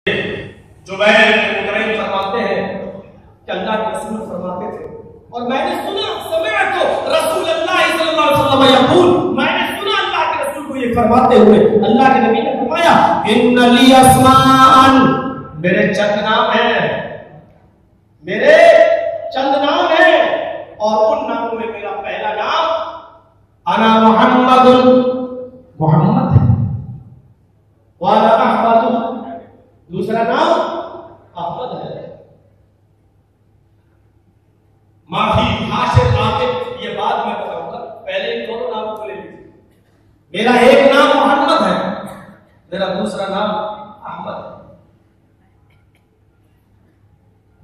जुबैर मुतरम फरमाते हैं कि अल्लाह के रसूल फरमाते थे और मैंने सुना समिअतु रसूलुल्लाह सल्लल्लाहु अलैहि वसल्लम यक़ूल, मैंने सुना अल्लाह के रसूल को ये फरमाते हुए, अल्लाह के नबी ने फरमाया इन्ना ली अस्मान, मेरे चंद नाम हैं, मेरे चंद नाम हैं और उन नामों में मेरा पहला नाम अना मुहम्मदुन, मोहम्मद है, वाला अहमद, दूसरा नाम अहमद है। माफी हाशिर आकिब ये बात मैं बताऊंगा, पहले इन दोनों नामों को ले लीजिए। मेरा एक नाम मोहम्मद है, मेरा दूसरा नाम अहमद है।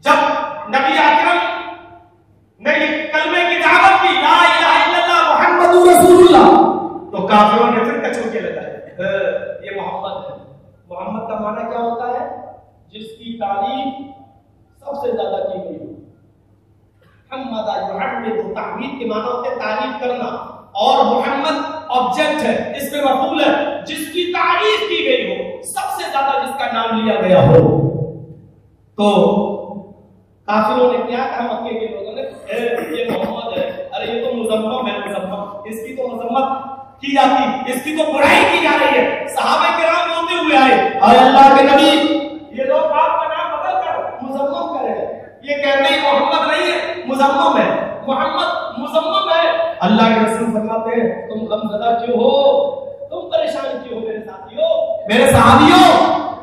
जब नबी अकरम ने कलमे की दावत की ला इलाहा इल्लल्लाह मुहम्मदुर रसूलुल्लाह, तो काफिरों ने फिर कचौके लगाए, ये मोहम्मद है। मोहम्मद का माना क्या होता है? जिसकी तारीफ सबसे ज्यादा की गई हो। हम्मदा युहम्मिदु, तहमीद के माना होते तारीफ करना, और मोहम्मद ऑब्जेक्ट है, इसमें मफूल है, जिसकी तारीफ की गई हो, सबसे ज्यादा जिसका नाम लिया गया हो। तो काफिरों ने क्या कहा? मक्के के लोगों ने ये मोहम्मद है, अरे ये तो मुज़म्मम है, मुज़म्मम, इसकी तो मज़म्मत की जाती, इसकी तो बुराई की जा रही है। सहाबा किराम रोते हुए आए, और अल्लाह के नबी ये लोग आपका नाम बदल कर मुज़म्मम करेंगे, ये कहते हैं मोहम्मद नहीं है, मुज़म्मम है, मोहम्मद मुज़म्मम है। अल्लाह के रसूल फरमाते हैं तुम गमज़दा क्यों हो, तुम परेशान क्यों हो मेरे साथियों, मेरे सहाबियों,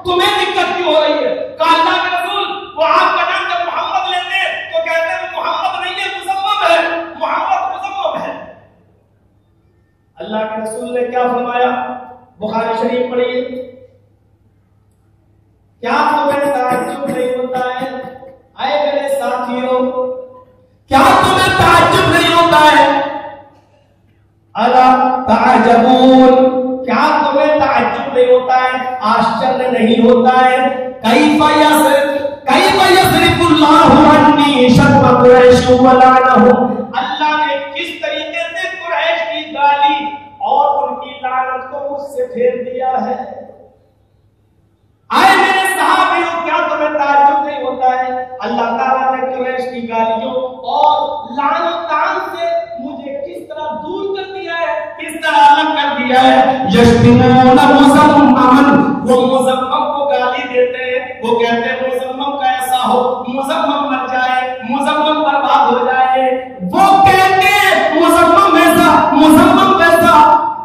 तुम्हें दिक्कत क्यों हो रही है? अल्लाह के रसूल वो आपका नाम जब मोहम्मद लेते हैं तो कहते हैं मोहम्मद नहीं है, मुज़म्मम है, मोहम्मद मुज़म्मम है। अल्लाह के रसूल ने क्या फरमाया? बुखारी शरीफ पढ़िए, क्या तुम्हें ताज्जुब नहीं होता है आए मेरे साथियों, क्या तुम्हें ताज्जुब नहीं होता है? अला ताजबून, क्या तुम्हें ताज्जुब नहीं होता है, आश्चर्य नहीं होता है? कैफा यस्रिफुल्लाहु अन्नी शर्म कुरैश व लानहुम, अल्लाह ने किस तरीके से कुरैश की गाली और उनकी लानत को मुझसे फेर दिया है। आए मेरे सहाबियों, क्या तुम्हें ताज्जुब नहीं होता है? अल्लाह ताला ने कुरैश की गालियों और लानत से मुझे किस तरह दूर कर दिया है, किस तरह अलग कर दिया है। यश्तिमून मुज़म्ममन, वो मुज़म्मम को गाली देते हैं, वो कहते हैं मुज़म्मम का ऐसा हो, मुज़म्मम मर जाए, मुज़म्मम बर्बाद हो जाए, वो कहते हैं मुज़म्मम ऐसा, मुज़म्मम वैसा।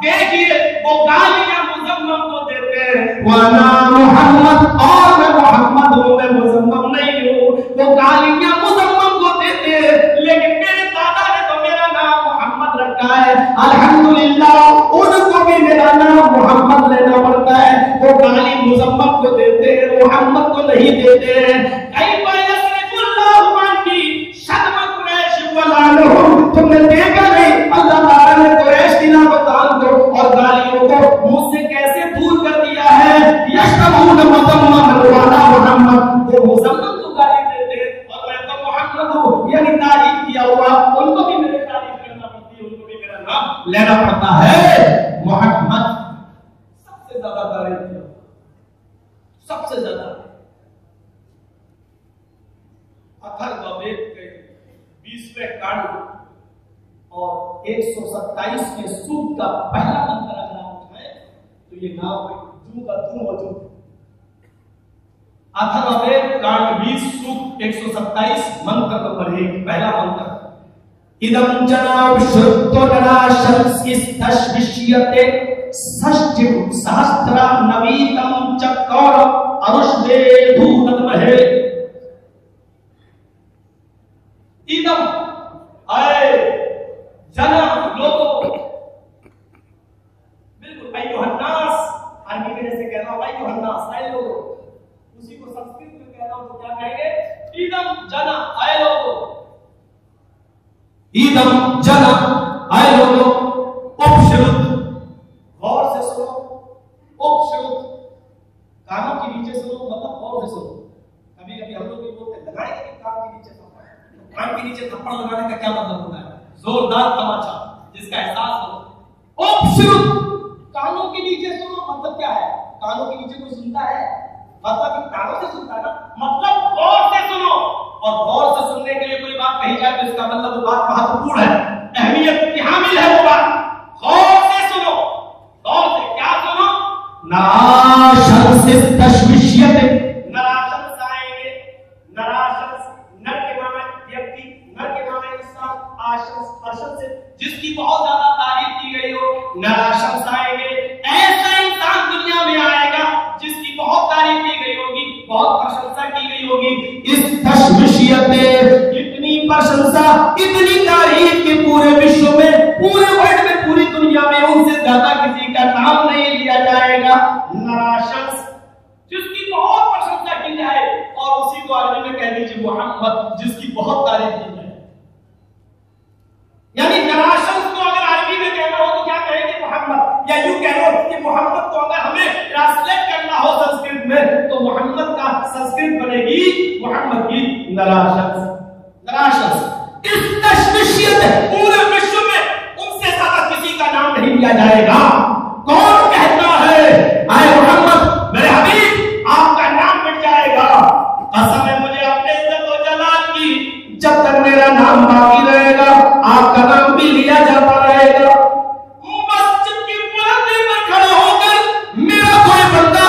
देखिए वो गालियां मुज़म्मम को देते हैं, वना मोहम्मद, और मैं मोहम्मद हूं, मैं मुज़म्मम नहीं हूं। वो गालियां मुज़म्मम को देते हैं, लेकिन मेरे दादा ने तो मेरा नाम मोहम्मद रखा है, अल्हम्दुलिल्लाह, उनको भी मेरा नाम मोहम्मद लेना पड़ता है। वो गाली मुज़म्मम को देते हैं, मोहम्मद को नहीं देते हैं। कैफा यस्रिफुल्लाहु अन्नी शर्म कुरैश व लानहुम, तुमने देखा नहीं अल्लाह ताला ने कुरैश की नामतान को और गालियों को मुझसे कैसे दूर कर दिया है। यश्तमून मुज़म्मम वाला मोहम्मद, वो मुज़म्मम को गाली देते हैं और मैं तो मोहम्मद हूं, यानी तारीफ किया हुआ, उनको भी मेरी तारीफ करना पड़ती है, उनको भी मेरा नाम लेना पड़ता है। मोहम्मद सबसे ज्यादा तारीफ किया, सबसे ज्यादा। अथर्ववेद के 20वें कांड और 127वें सूक्त का पहला मंत्र अगर आप उठाएं तो ये नाम जू का तू मौजूद है। अथर्ववेद कांड 20 सूक्त 127 मंत्र नंबर 1 पहला मंत्र, इदं जनाब श्रुतो नरा शंस्किस्तश्विष्यते षष्ठि सहस्त्र नवीतम चक्कर अरुष्वे धूतमहे। इदम आए जना लोगों, बिल्कुल अय्युहन्नास, अरबी में जैसे कह रहा हूं अय्युहन्नास आए लोगों, उसी को संस्कृत में कह रहा हूं तो क्या कहेंगे? इदम जना आए लोगों, इदम जना आए लोगों, उपश्रुत, गौर से सुनो, उपश्रुत, कानों के नीचे सुनो, मतलब गौर से सुनो। कभी कभी हम लोग भी बोलते हैं लगाएंगे कि कान के नीचे थप्पड़, कान के नीचे थप्पड़ लगाने का क्या मतलब होता है? जोरदार तमाचा जिसका एहसास हो। कानों के नीचे सुनो मतलब क्या है? कानों के नीचे कोई सुनता है? मतलब कानों महत्वपूर्ण है, अहमियत की हामिल है वो बात। गौर से सुनो, गौर से क्या सुनो? नाराशंस तशविशियत, नाराशंस आएंगे। नाराशंस नर के माने व्यक्ति, नर के माने इंसान, आशंस अर्शंस से जिसकी बहुत ज्यादा तारीफ की गई हो, नाराशंस आएंगे। ऐसा इंसान दुनिया में आएगा जिसकी बहुत तारीफ की गई होगी, बहुत प्रशंसा की गई होगी। इस तशविशियत में इतनी प्रशंसा, इतनी तारीफ कि पूरे विश्व में, पूरे वर्ल्ड में, पूरी दुनिया में उनसे ज्यादा किसी का नाम नहीं लिया जाएगा। नाराशंस जिसकी बहुत प्रशंसा की जाए, और उसी को अरबी में कह दीजिए मोहम्मद, जिसकी बहुत तारीफ की जाए। यानी नाराशंस को अगर अरबी में कहना हो तो क्या कहेंगे? मोहम्मद। या यूं कह लो कि मोहम्मद को अगर हमें ट्रांसलेट करना हो संस्कृत में तो मोहम्मद का संस्कृत बनेगी मोहम्मद की नाराशंस। नाराशंस इस तशविशियत पूरे विश्व में उनसे ज्यादा किसी का नाम नहीं लिया जाएगा। कौन कहता है आए मोहम्मद मेरे हबीब आपका नाम मिट जाएगा? कसम है मुझे अपने इज्जत और जलाल की, जब तक मेरा नाम बाकी रहेगा आपका नाम भी लिया जाता रहेगा। मस्जिद की बुलंदी पर खड़ा होकर मेरा कोई बंदा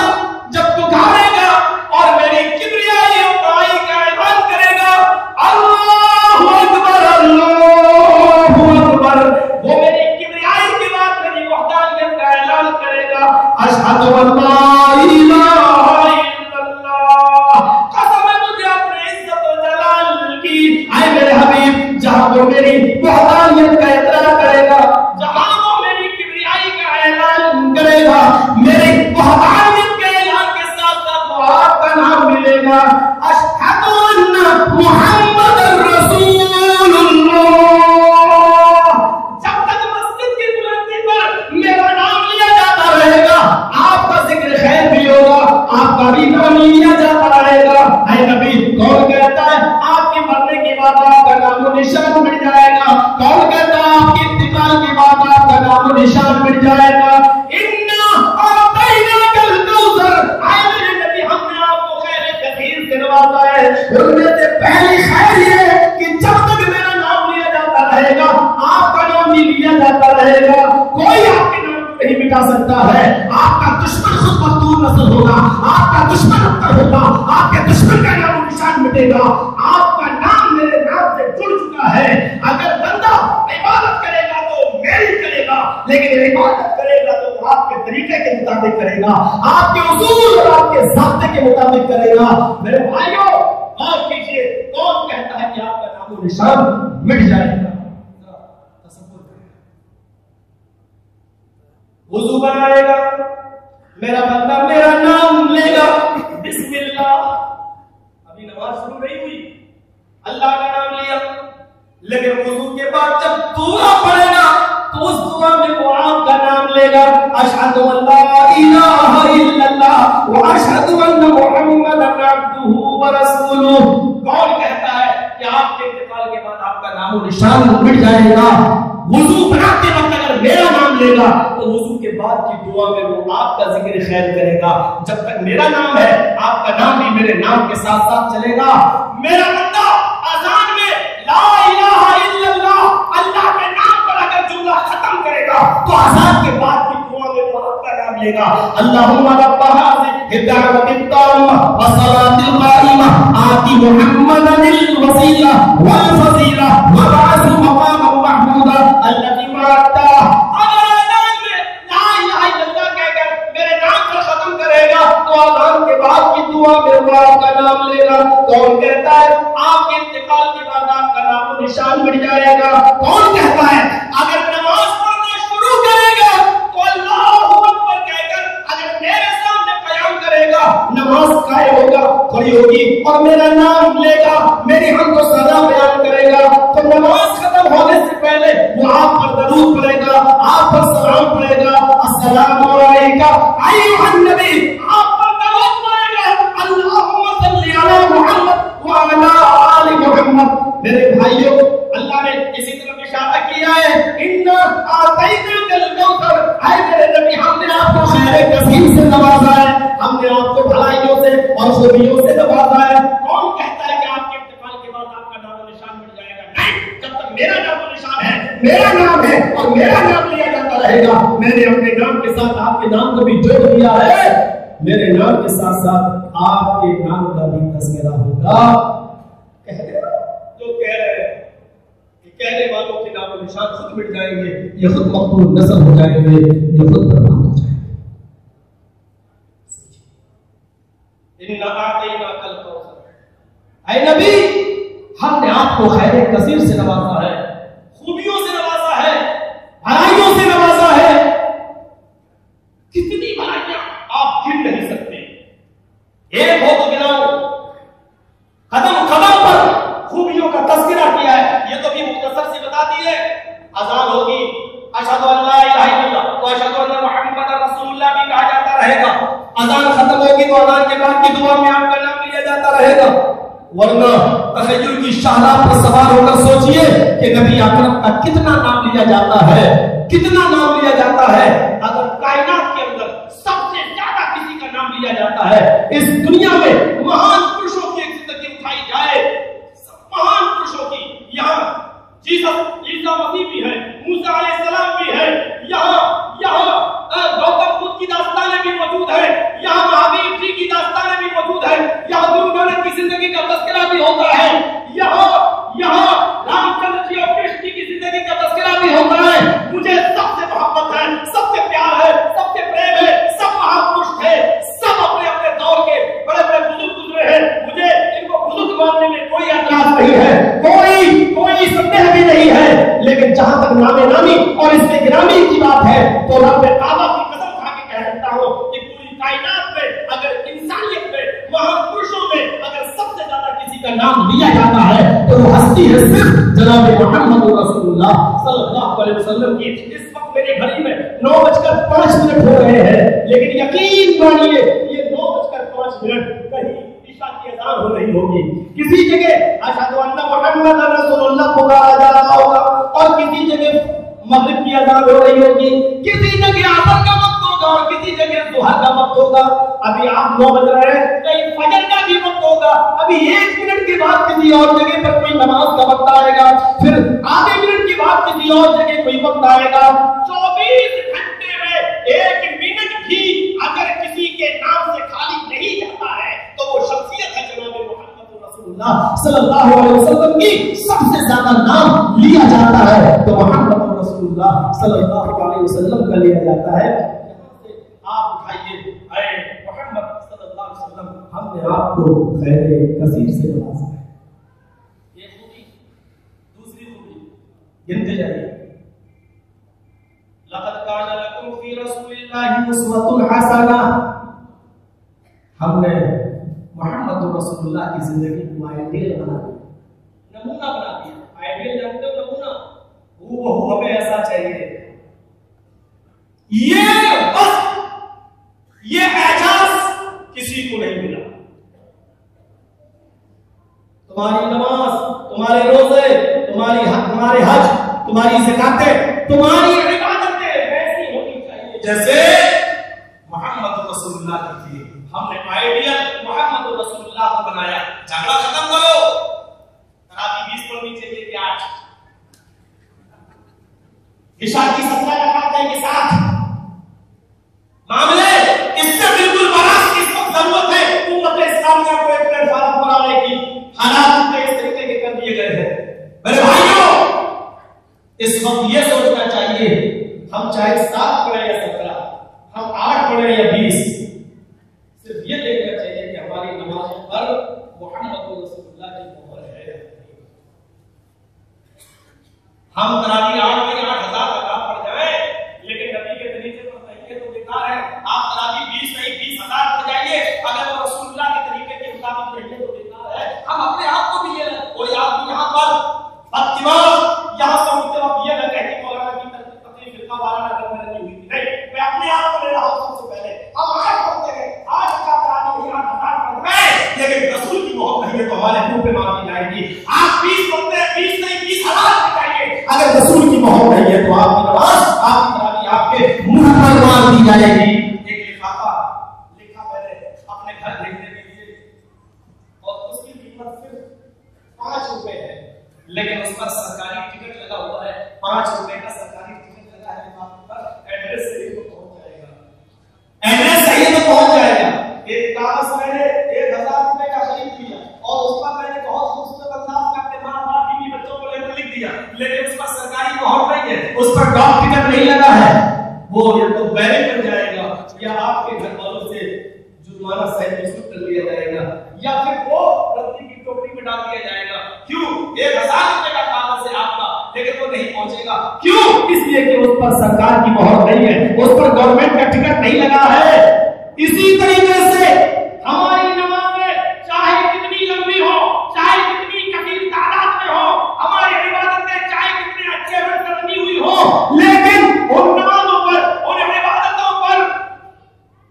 जब पुकारेगा और मेरी किबरियाई और बड़ाई का ऐलान करेगा, अल्लाहू अकबर, अल्लाहू अकबर, वो मेरी किबरियाई के बाद मेरी वहदानियत का ऐलान करेगा, अशहदु अल्ला इलाहा इल्लल्लाह। कसम है मुझे अपने इज्जत और जलाल की, आए मेरे हबीब जहां वो मेरी वहदानियत का इकरार करेगा, जहां वो मेरी किबरियाई का ऐलान करेगा, मेरी वहदानियत के ऐलान के साथ साथ वो आपका नाम मिलेगा, अशहदु अन्ना मुहम्मदुर रसूलुल्लाह। जब तक मस्जिद की बुलंदी पर मेरा नाम लिया जाता रहेगा, आपका जिक्र खैर भी होगा, आपका भी नाम लिया जाता रहेगा। ऐ नबी, कौन कहता है आपके मरने के बाद आपका नाम निशान मिट जाएगा? कौन कहता है आपके इंतकाल के बाद आपका नाम निशान मिट जाएगा? इन्ना आतैनाकल कौसर, ऐ मेरे नबी हमने आपको खैर कसीर से नवाजा है। उनमें से पहली खैर ये कि जब तक मेरा नाम लिया जाता रहेगा, आपका नाम भी लिया जाता रहेगा, कोई आपके नाम को नहीं मिटा सकता है। आपका दुश्मन खुद मजदूर नस्ल होगा, आपका दुश्मन अब्तर होगा, आपके दुश्मन का नाम निशान मिटेगा। आपका नाम मेरे नाम से जुड़ चुका है। अगर बंदा इबादत करेगा तो मेरी करेगा, लेकिन इबादत करेगा तो आपके तरीके के मुताबिक करेगा, आपके उसूल और आपके ज़ाब्ते के मुताबिक करेगा। मेरे भाइयों गौर कीजिए, कौन कहता है कि आपका नाम निशान मिट जाएगा? वुजू बनाएगा, मेरा बंदा मेरा नाम लेगा, बिस्मिल्लाह, अभी नमाज शुरू नहीं हुई, अल्लाह का नाम लिया, लेकिन वुजू के बाद जब दुआ पढ़ेगा तो उस दुआ में वो आपका नाम लेगा, अशहदु अल्ला इलाहा इल्लल्लाह व अशहदु अन्ना मुहम्मदन अब्दुहु व रसूलुहु। कौन कहता है कि आपके इंतकाल के बाद आपका नाम निशान मिट जाएगा? वुजू बनाते वक्त अगर मेरा नाम लेगा तो वुजू के बाद की दुआ में वो आपका जिक्र खैर करेगा। जब तक मेरा नाम है, आपका नाम भी मेरे नाम के साथ साथ चलेगा। मेरा बंदा अज़ान में ला इलाहा इल्लल्लाह, अल्लाह के नाम पर अगर जुमला खत्म करेगा तो अज़ान के बाद की दुआ में वो आपका नाम लेगा, अल्लाहुम्मा रब्ब हाज़िहि दअवतित ताम्मा व सलातिल क़ाइमा आति मुहम्मदनिल वसीला वल फज़ीला व बअसु मक़ामन महमूदा अल्लज़ी वअदता। अगर अज़ान में ला इलाहा इल्लल्लाह कहकर मेरे नाम को खत्म करेगा तो अज़ान के बाद की दुआ में वो आपका नाम लेगा। कौन कहता है आपके इंतकाल के बाद आपका नाम निशान मिट जाएगा? कौन कहता है अगर नमाज पढ़ना शुरू करेगा तो अल्लाहू अकबर कहकर अगर मेरे सामने कयाम करेगा, नमाज कायम होगा, खड़ी होगी और मेरा नाम लेगा, मेरी हमको सदा बयान करेगा, तो नमाज खत्म होने से पहले वो आप पर दरूद पढ़ेगा, आप पर सलाम पढ़ेगा, अस्सलामु अलैका अय्युहन नबी, आप पर दरूद पढ़ेगा, अल्लाहुम्मा सल्ली अला मुहम्मद व अला आलि मुहम्मद। मेरे भाइयों, अल्लाह ने इसी तरफ इशारा किया है, इन्ना आतैनाकल कौसर, ऐ मेरे नबी हमने आपको खैर कसीर से नवाजा है, हमने आपको भलाइयों से और खूबियों से नवाजा है। कौन कहता है कि आपके इंतकाल के बाद आपका नाम निशान मिट जाएगा? नहीं, जब तक मेरा नाम निशान मेरा नाम है और मेरा नाम लिया जाता रहेगा। मैंने अपने नाम के साथ आपके नाम को भी जोड़ दिया है, मेरे नाम के साथ साथ आपके नाम का भी तस्करा होगा। कह रहे हो जो कह रहे हैं कि कहने वालों के नाम निशान खुद मिट जाएंगे, ये खुद मकबूल नस्ल हो जाएंगे, ये खुद बर्बाद हो जाएंगे। इन्ना आतैना कल कौसर, ऐ नबी हमने आपको खैर कसीर से नवाजा है, खूबियों से नवाजा है, भलाइयों से नवाजा है। कितनी भलाइयां आप गिन नहीं सकते, एक हो तो गिनाओ। कदम कदम पर खूबियों का तस्करा किया है, ये तो भी मुख्तसर से बता दी है। अजान होगी अशहदु अल्ला इलाहा इल्लल्लाह तो अशहदु अन्ना मुहम्मदर रसूलुल्लाह भी कहा जाता रहेगा। अजान खत्म होगी तो अजान के बाद की दुआ में आपका नाम लिया जाता रहेगा। वरना तखय्युल की शाहराह पर सवार होकर सोचिए कि नबी अकरम का कितना नाम लिया जाता है, कितना नाम लिया जाता है। अगर कायनात के अंदर सबसे ज्यादा किसी का नाम लिया जाता है, इस दुनिया में महान पुरुषों की जिंदगी उठाई जाए, महान पुरुषों की, यहाँ जीसस ईसा मसीह भी है, मूसा अलैहिस्सलाम भी है, यहाँ गौतम बुद्ध की दास्तानें भी मौजूद है, यहाँ महावीर जी की दास्तानें भी मौजूद है, यहाँ गुरु नानक की जिंदगी का तस्करा भी होता है, यहाँ रामचंद्र जी और कृष्ण जी की जिंदगी का तस्करा भी होता है। मुझे सबसे मोहब्बत है, सबसे प्यार है, सबसे प्रेम है, सब महापुरुष है, सब अपने अपने दौर के बड़े बड़े बुजुर्ग गुजरे हैं। मुझे इनको बुजुर्ग मानने में कोई एतराज नहीं है, कोई संदेह भी नहीं है। लेकिन जहां तक नामे नामी और इससे गिरामी की बात है तो रब काबा की कसम खा के कह सकता हूं कि पूरी कायनात में, अगर इंसानियत में, महापुरुषों में अगर सबसे ज्यादा किसी का नाम लिया जाता है तो वो हस्ती है सिर्फ जनाब मोहम्मद रसूलुल्लाह सल्लल्लाहु अलैहि वसल्लम की। इस वक्त मेरी घड़ी में 9:05 हो रहे हैं, लेकिन यकीन मानिए ये 9:05 कहीं ईशा की अज़ान हो रही होगी, किसी जगह अशहदु अन्ना मुहम्मद रसूलुल्लाह पुकारा जा रहा होगा और किसी जगह मगरिब की अज़ान हो रही होगी, किसी जगह असर का वक्त होगा और किसी जगह दुहर का वक्त होगा। अभी आप 9 बज रहे हैं, कहीं फजर का भी वक्त होगा, अभी 1 मिनट के बाद किसी और जगह पर कोई नमाज का वक्त आएगा, फिर आधे मिनट के बाद किसी और जगह कोई वक्त आएगा। 24 घंटे में 1 मिनट भी अगर किसी के नाम से खाली नहीं जाता है तो वो शख्सियत है जनाब मोहम्मद रसूलुल्लाह सल्लल्लाहु अलैहि वसल्लम की सबसे ज्यादा नाम लिया जाता है तो मोहम्मद रसूलुल्लाह सल्लल्लाहु अलैहि वसल्लम का लिया जाता है। आप उठाइए, ऐ मोहम्मद सल्लल्लाहु अलैहि वसल्लम हमने आपको खैर कसीर से नवाजा है। ये खूबी, दूसरी खूबी गिनते जाइए। लक़द काना लकुम फी रसूलिल्लाहि उस्वतुन हसना, हमने मोहम्मद रसूलुल्लाह की जिंदगी को आइडियल बना दिया, नमूना बना दिया। आइडियल जानते हो, नमूना, वो हमें ऐसा चाहिए। ये एजाज किसी को नहीं मिला। तुम्हारी नमाज, तुम्हारे रोजे, तुम्हारे हज, तुम्हारी ज़कातें, तुम्हारी इबादतें वैसी होनी चाहिए जैसे मोहम्मद रसूलुल्लाह की थी। हमने आइडियल मोहम्मद रसूलुल्लाह को बनाया। झगड़ा खत्म करो, तरावी 20 पढ़नी चाहिए कि 8, इशा की 17 रकातें के साथ मामले इससे बिल्कुल बराबर की जरूरत है। उम्मत इस्लामिया को एक प्लेटफॉर्म बनाने की हालात इस तरीके के कर दिए गए हैं। मेरे भाइयों, इस वक्त ये सोचना चाहिए हम चाहे 7 पढ़े या 17, हम 8 पढ़े या 20, सिर्फ ये देखना चाहिए कि हमारी नमाजों पर मोहम्मद रसूलुल्लाह की मोहर है। हम तरावी 8 में 8,000 रकात पढ़ जाए, लेकिन नबी के तरीके पर तरीके तो बेकार है। आप तरावी 20 नहीं 20,000 पढ़ जाइए, अगर वो रसूलुल्लाह के तरीके के मुताबिक रहिए तो बेकार है। हम अपने आप को भी ये और आप यहाँ पर बददिमाग यहाँ से उठते वक्त ये लगे कि मौलाना की तकलीफ फिरका वाला नगर में नहीं हुई। नहीं, मैं अपने आप को ले रहा हूँ। सबसे पहले हम 8 पढ़ते हैं, 8 का तरावी 8,000 पढ़ रहे हैं, लेकिन रसूल की मोहब्बत नहीं है तो हमारे मुंह पे मांगी जाएगी। आप 20 पढ़ते हैं, 20 नहीं 20,000 पढ़ाइए, अगर रसूल की मोहब्बत नहीं है तो आपकी नमाज, आपकी तरावी आपके मुंह पर मार दी जाएगी। एक लिफाफा लिखा मैंने अपने घर भेजने के लिए और उसकी कीमत सिर्फ 5 रुपए है, लेकिन उस पर सरकारी टिकट लगा हुआ है 5 मैंने 1000 रुपए का खरीद लिया और उस पर मैंने बहुत खूबसूरत अंदाज में अपने माँ बाप बीवी बच्चों को लेकर लिख दिया, लेकिन उस पर सरकारी मोहर नहीं है, उस पर डॉक टिकट नहीं लगा है, वो या तो बैरिक बन जाएगा या आपके घर वालों से जुर्माना सहित कर लिया जाएगा या फिर वो रद्दी की टोकरी में डाल दिया जाएगा। क्यों? 1000 रुपए का कागज है आपका, लेकिन वो नहीं पहुंचेगा। क्यों? इसलिए कि उस पर सरकार की मोहर नहीं है, उस पर गवर्नमेंट का टिकट नहीं लगा है। इसी तरीके से हमारी नमाज़ें चाहे कितनी लंबी हो, चाहे कितनी कठिन तादाद में हो, हमारी इबादतें चाहे कितने अच्छे ढंग से बनी हुई हो, लेकिन उन नमाजों पर, उन इबादतों पर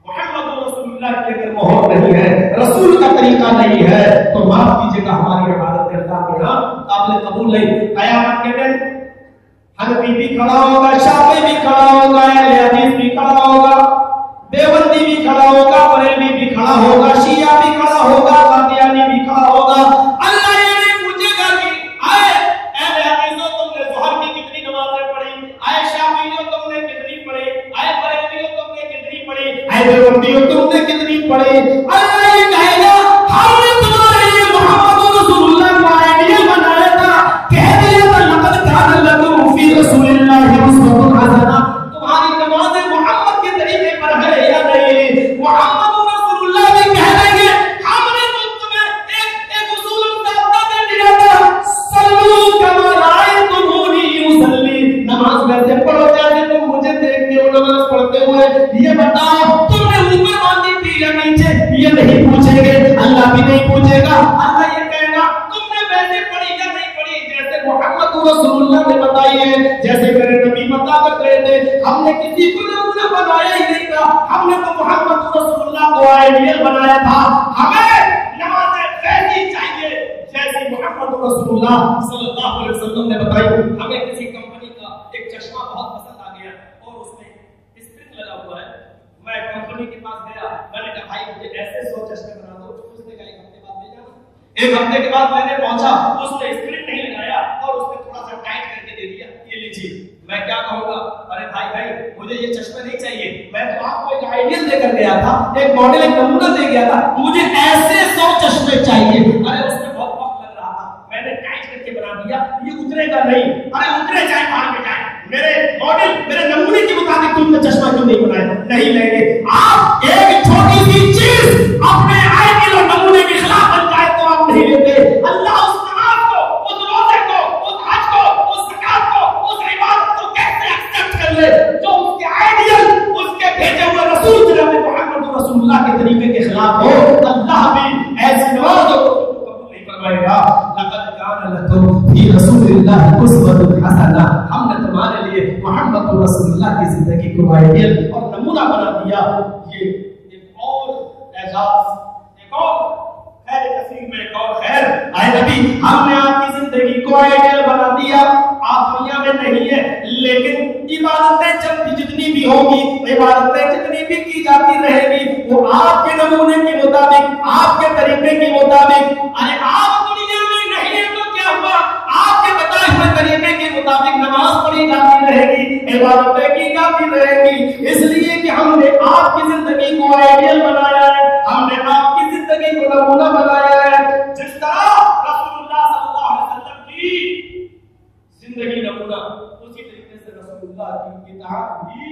मुहम्मद रसूलुल्लाह की अगर मोहर नहीं है, रसूल का तरीका नहीं है, तो माफ कीजिएगा हमारी इबादत अल्लाह के यहाँ काबिल कबूल नहीं। क़यामत के दिन हनफी भी खड़ा होगा, शाफी भी खड़ा होगा, अहले हदीस भी खड़ा होगा, देवबंदी भी खड़ा होगा, बरेलवी भी खड़ा होगा, शिया भी खड़ा होगा, कादियानी भी खड़ा होगा। अल्लाह ये नहीं पूछेगा कि आए अहले हदीसों तुमने ज़ोहर की कितनी नमाजें पढ़ी, आए शाफियों तुमने कितनी पढ़ी, आए बरेलवियों तुमने कितनी पढ़ी, आए देवबंदियों तुमने कितनी पढ़ी। अल्लाह ये कहेगा हमने तुम्हारे लिए मुहम्मद रसूलुल्लाह को आइडियल बनाया था, कह दिया था लक़द कान लकुम फी रसूलिल्लाहि उस्वतुन हसना। तुम्हारी नमाज़ें मोहम्मद के तरीके पर है या नहीं? मोहम्मद रसूलुल्लाह भी कह देंगे हमने तो तुम्हें एक उसूल ज़ाब्ता दे दिया था, सल्लू कमा रअयतुमूनी युसल्ली, नमाज वैसे पढ़ो जैसे तुम मुझे देखते हो नमाज पढ़ते हुए। ये बताओ तुमने ऊपर बांधी थी या नीचे? ये नहीं पूछेंगे, अल्लाह भी नहीं पूछेगा। अल्लाह ये कहेगा तुमने वैसे पढ़ी या नहीं पढ़ी जैसे मोहम्मद रसूलुल्लाह ने बताई है, जैसे मेरे नबी बता कर गए थे। हमने किसी को नमूना बनाया ही नहीं था, हमने तो मोहम्मद रसूलुल्लाह को आइडियल बनाया था। हमें नमाज़ें वैसी चाहिए जैसे मोहम्मद रसूलुल्लाह सल्लल्लाहु अलैहि वसल्लम ने बताई। हमें किसी कंपनी का एक चश्मा बहुत पसंद आ गया और उसमें स्प्रिंग लगा हुआ है। मैं कंपनी के पास गया, मैंने कहा भाई मुझे ऐसे 100 चश्मे बना दो। उसने कहा 1 हफ्ते बाद ले जाना। 1 हफ्ते के बाद मैंने पहुंचा, उसने स्प्रिंग नहीं लगाया और उसने थोड़ा सा टाइट करके दे दिया, ये लीजिए। मैं क्या कहूंगा, अरे भाई मुझे ये चश्मे नहीं चाहिए, मैं तो आपको एक आइडियल देकर गया था, एक मॉडल, एक नमूना दे गया था, मुझे ऐसे 100 चश्मे चाहिए। अरे उसमें बहुत वक्त लग रहा था, मैंने टाइट करके बना दिया, ये उतरेगा नहीं। अरे उतरे जाए भाड़ में जाए, मेरे मॉडल मेरे नमूने के मुताबिक तुमने चश्मा क्यों नहीं बनाया? नहीं लेंगे। आप एक छोटी सी चीज अपने आइडियल और नमूने के खिलाफ बन जाए तो आप नहीं लेते। अल्लाह उस नमाज को, उस रोजे को, उस हज को, उस ज़कात को, उस इबादत को कैसे एक्सेप्ट कर ले जो उसके आइडियल, उसके भेजे हुए रसूल जनाब मोहम्मद रसूलुल्लाह के तरीके के खिलाफ हो? अल्लाह भी ऐसी नमाज को कबूल नहीं फरमाएगा। लक़द कान लकुम फी रसूलिल्लाहि उस्वतुन हसना, हमने तुम्हारे लिए मोहम्मद रसूलुल्लाह की जिंदगी को आइडियल और नमूना बना दिया। ये एक और एजाज, एक और खैर तस्वीर में एक और खैर। आए नबी हमने आपकी जिंदगी को आइडियल बना दिया। आप दुनिया में नहीं है, लेकिन इबादतें जब जितनी भी होगी, इबादतें जितनी भी की जाती रहेगी, वो आपके नमूने के मुताबिक, आपके तरीके के मुताबिक। अरे आप दुनिया में नहीं है तो क्या हुआ, आपके बताए हुए तरीके के मुताबिक नमाज पढ़ी जाती रहेगी, इबादतें की जाती रहेगी। इसलिए कि हमने आपकी जिंदगी को आइडियल बनाया है, हमने आपकी जिंदगी को नमूना बनाया है। जिस तरह रसूलुल्लाह सल्लल्लाहु अलैहि वसल्लम की जिंदगी नमूना, उसी तरीके से रसूलुल्लाह की इताअत भी